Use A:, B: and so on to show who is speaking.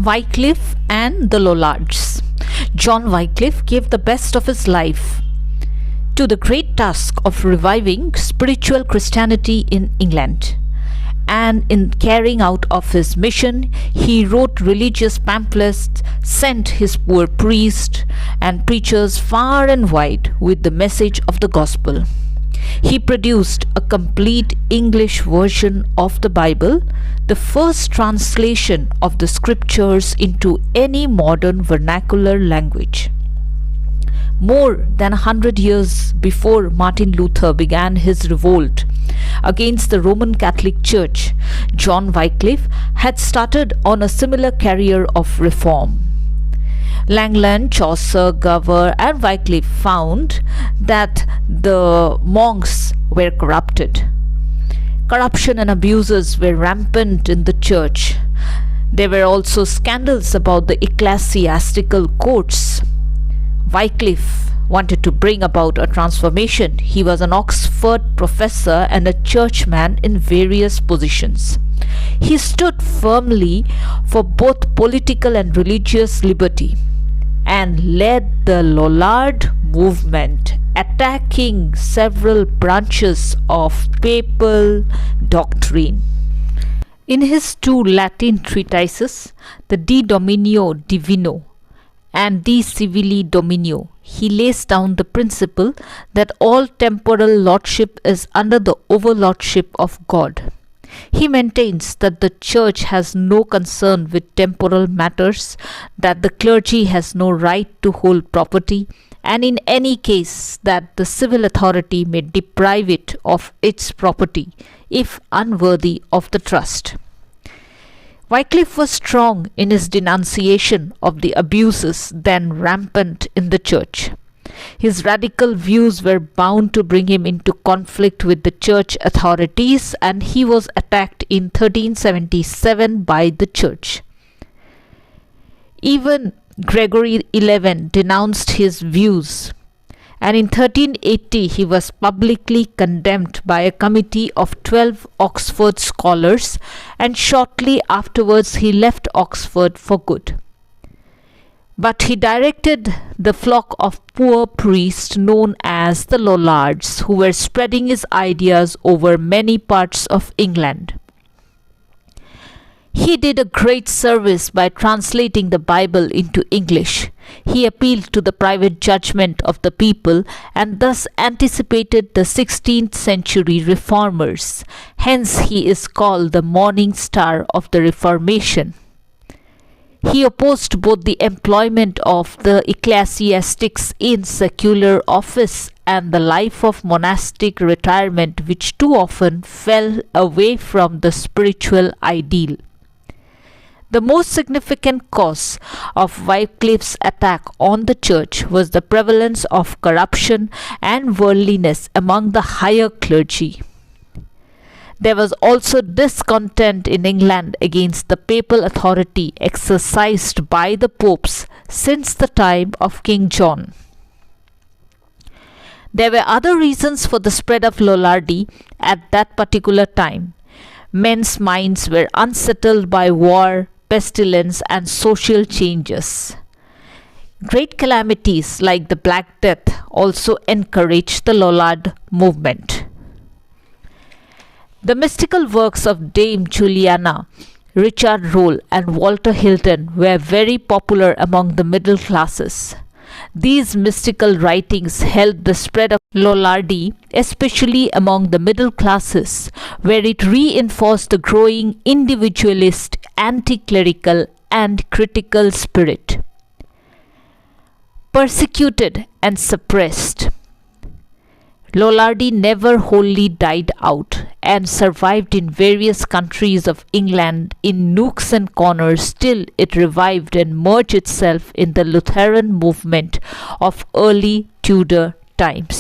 A: Wycliffe and the Lollards. John Wycliffe gave the best of his life to the great task of reviving spiritual Christianity in England. And in carrying out of his mission, he wrote religious pamphlets, sent his poor priests and preachers far and wide with the message of the gospel. He produced a complete English version of the Bible, the first translation of the scriptures into any modern vernacular language. More than 100 years before Martin Luther began his revolt against the Roman Catholic Church, John Wycliffe had started on a similar career of reform. Langland, Chaucer, Gower and Wycliffe found that the monks were corrupted. Corruption and abuses were rampant in the church. There were also scandals about the ecclesiastical courts. Wycliffe wanted to bring about a transformation. He was an Oxford professor and a churchman in various positions. He stood firmly for both political and religious liberty and led the Lollard movement, attacking several branches of papal doctrine. In his two Latin treatises, the De Dominio Divino and De Civili Dominio, he lays down the principle that all temporal lordship is under the overlordship of God. He maintains that the church has no concern with temporal matters, that the clergy has no right to hold property, and in any case that the civil authority may deprive it of its property if unworthy of the trust. Wycliffe was strong in his denunciation of the abuses then rampant in the church. His radical views were bound to bring him into conflict with the church authorities, and he was attacked in 1377 by the church. Even Gregory XI denounced his views, and in 1380 he was publicly condemned by a committee of 12 Oxford scholars, and shortly afterwards he left Oxford for good. But he directed the flock of poor priests known as the Lollards, who were spreading his ideas over many parts of England. He did a great service by translating the Bible into English. He appealed to the private judgment of the people and thus anticipated the 16th century reformers. Hence he is called the morning star of the Reformation. He opposed both the employment of the ecclesiastics in secular office and the life of monastic retirement, which too often fell away from the spiritual ideal. The most significant cause of Wycliffe's attack on the church was the prevalence of corruption and worldliness among the higher clergy. There was also discontent in England against the papal authority exercised by the popes since the time of King John. There were other reasons for the spread of Lollardy at that particular time. Men's minds were unsettled by war, pestilence, and social changes. Great calamities like the Black Death also encouraged the Lollard movement. The mystical works of Dame Juliana, Richard Rolle, and Walter Hilton were very popular among the middle classes. These mystical writings helped the spread of Lollardy, especially among the middle classes, where it reinforced the growing individualist, anti-clerical, and critical spirit. Persecuted and suppressed, Lollardy never wholly died out and survived in various countries of England in nooks and corners till it revived and merged itself in the Lutheran movement of early Tudor times.